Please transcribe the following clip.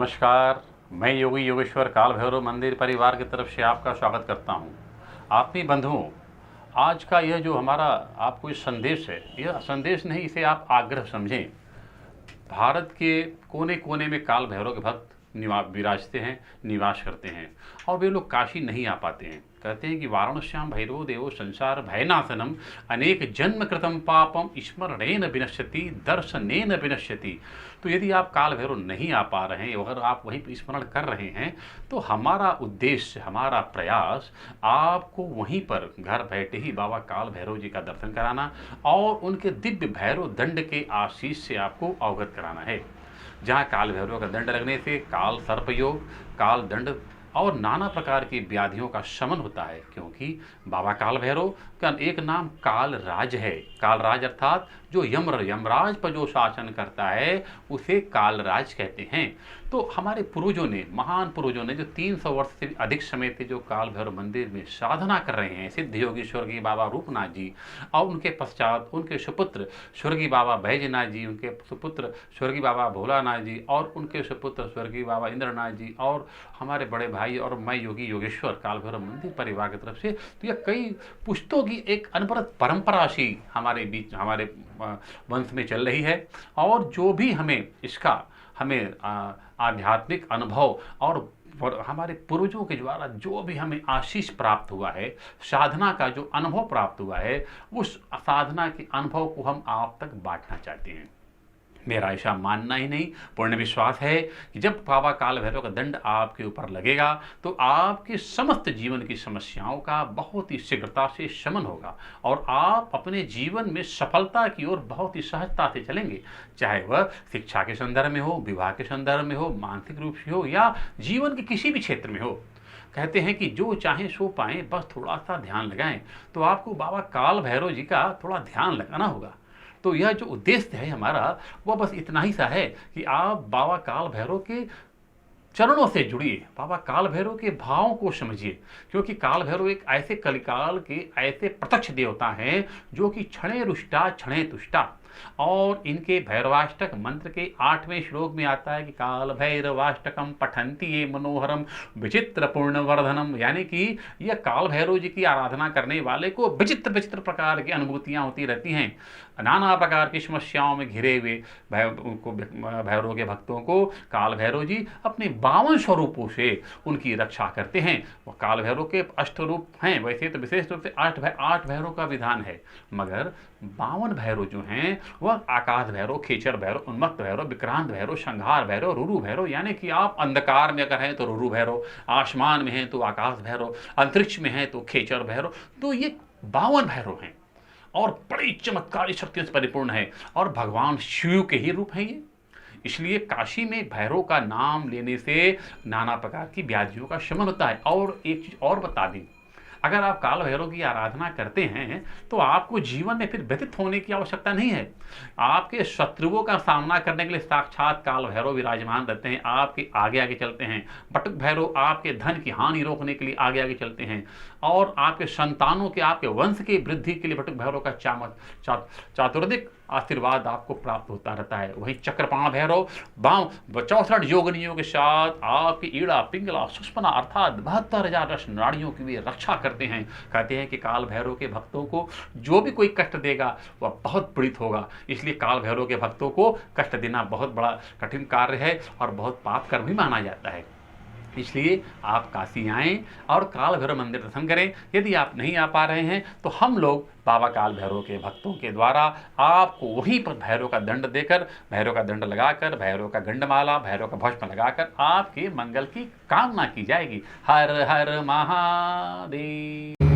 नमस्कार। मैं योगी योगेश्वर काल भैरव मंदिर परिवार की तरफ से आपका स्वागत करता हूं। आत्मीय बंधुओं, आज का यह जो हमारा आपको ये संदेश है, यह संदेश नहीं, इसे आप आग्रह समझें। भारत के कोने कोने में काल भैरव के भक्त विराजते हैं, निवास करते हैं, और वे लोग काशी नहीं आ पाते हैं। कहते हैं कि वाराणस्याम भैरव देवो संसार भयनाशनम अनेक जन्म कृतम पापम स्मरणेन विनश्यति दर्शनेन विनश्यति। तो यदि आप काल भैरव नहीं आ पा रहे हैं, अगर आप वहीं पर स्मरण कर रहे हैं, तो हमारा उद्देश्य, हमारा प्रयास आपको वहीं पर घर बैठे ही बाबा काल भैरव जी का दर्शन कराना और उनके दिव्य भैरव दंड के आशीष से आपको अवगत कराना है। जहाँ काल भैरव का दंड लगने से काल सर्पयोग, काल दंड और नाना प्रकार की व्याधियों का शमन होता है, क्योंकि बाबा काल भैरव का एक नाम काल राज है। काल राज अर्थात जो यमराज पर जो शासन करता है उसे काल राज कहते हैं। तो हमारे पूर्वजों ने, महान पूर्वजों ने, जो 300 वर्ष से अधिक समय से जो काल भैरव मंदिर में साधना कर रहे हैं, सिद्ध योगी स्वर्गीय बाबा रूपनाथ जी और उनके पश्चात उनके सुपुत्र स्वर्गीय बाबा बैजनाथ जी, उनके सुपुत्र स्वर्गीय बाबा भोलानाथ जी और उनके सुपुत्र स्वर्गीय बाबा इंद्रनाथ जी और हमारे बड़े भाई और मैं योगी योगेश्वर काल भैरव मंदिर परिवार की तरफ से, तो यह कई पुश्तों की एक अनवरत परंपरा सी हमारे बीच, हमारे वंश में चल रही है। और जो भी हमें आध्यात्मिक अनुभव और हमारे पूर्वजों के द्वारा जो भी हमें आशीष प्राप्त हुआ है, साधना का जो अनुभव प्राप्त हुआ है, उस साधना के अनुभव को हम आप तक बांटना चाहते हैं। मेरा ऐसा मानना ही नहीं, पूर्ण विश्वास है कि जब बाबा काल भैरव का दंड आपके ऊपर लगेगा तो आपके समस्त जीवन की समस्याओं का बहुत ही शीघ्रता से शमन होगा और आप अपने जीवन में सफलता की ओर बहुत ही सहजता से चलेंगे। चाहे वह शिक्षा के संदर्भ में हो, विवाह के संदर्भ में हो, मानसिक रूप से हो या जीवन के किसी भी क्षेत्र में हो। कहते हैं कि जो चाहे सो पाएं, बस थोड़ा सा ध्यान लगाएं। तो आपको बाबा काल भैरव जी का थोड़ा ध्यान लगाना होगा। तो यह जो उद्देश्य है हमारा, वह बस इतना ही सा है कि आप बाबा काल भैरव के चरणों से जुड़िए, बाबा काल भैरव के भावों को समझिए, क्योंकि काल भैरव एक ऐसे कलिकाल के ऐसे प्रत्यक्ष देवता हैं जो कि क्षणे रुष्टा क्षणे तुष्टा। और इनके भैरवाष्टक मंत्र के 8वें श्लोक में आता है कि काल भैरवाष्टकम पठंती ये मनोहरम विचित्र पूर्णवर्धनम, यानी कि यह काल भैरव जी की आराधना करने वाले को विचित्र विचित्र प्रकार की अनुभूतियां होती रहती हैं। नाना प्रकार की समस्याओं में घिरे हुए भैरव के भक्तों को काल भैरव जी अपने 52 स्वरूपों से उनकी रक्षा करते हैं। वह काल भैरव के अष्टरूप हैं, वैसे तो विशेष रूप से 8 भैरव का विधान है, मगर 52 भैरव जो हैं वह आकाश भैरव, खेचर भैरव, उन्मत्त भैरव, विक्रांत भैरव, संहार भैरव, रुरु भैरव, यानी कि आप अंधकार में अगर हैं तो रुरु भैरव, आसमान में हैं तो आकाश भैरव, अंतरिक्ष में हैं तो खेचर भैरव। तो ये 52 भैरव हैं और बड़ी चमत्कारी शक्तियों से परिपूर्ण है और भगवान शिव के ही रूप हैं ये। इसलिए काशी में भैरव का नाम लेने से नाना प्रकार की व्याधियों का शमन होता है। और एक चीज और बता दें, अगर आप काल भैरव की आराधना करते हैं तो आपको जीवन में फिर व्यतीत होने की आवश्यकता नहीं है। आपके शत्रुओं का सामना करने के लिए साक्षात काल भैरव विराजमान रहते हैं, आपके आगे आगे चलते हैं। बटुक भैरव आपके धन की हानि रोकने के लिए आगे आगे चलते हैं और आपके संतानों के, आपके वंश की वृद्धि के लिए बटुक भैरव का चातुर्दिक आशीर्वाद आपको प्राप्त होता रहता है। वहीं चक्रपाण भैरव 64 योगनियों के साथ आपकी ईड़ा, पिंगला, सुषुम्ना अर्थात 72,000 रस नाड़ियों की भी रक्षा करते हैं। कहते हैं कि काल भैरव के भक्तों को जो भी कोई कष्ट देगा वह बहुत पीड़ित होगा। इसलिए काल भैरव के भक्तों को कष्ट देना बहुत बड़ा कठिन कार्य है और बहुत पाप कर्म भी माना जाता है। इसलिए आप काशी आएँ और काल भैरव मंदिर दर्शन करें। यदि आप नहीं आ पा रहे हैं तो हम लोग बाबा काल भैरव के भक्तों के द्वारा आपको वहीं पर भैरव का दंड देकर, भैरव का दंड लगाकर, भैरव का गंडमाला, भैरव का भस्म लगाकर आपके मंगल की कामना की जाएगी। हर हर महादेव।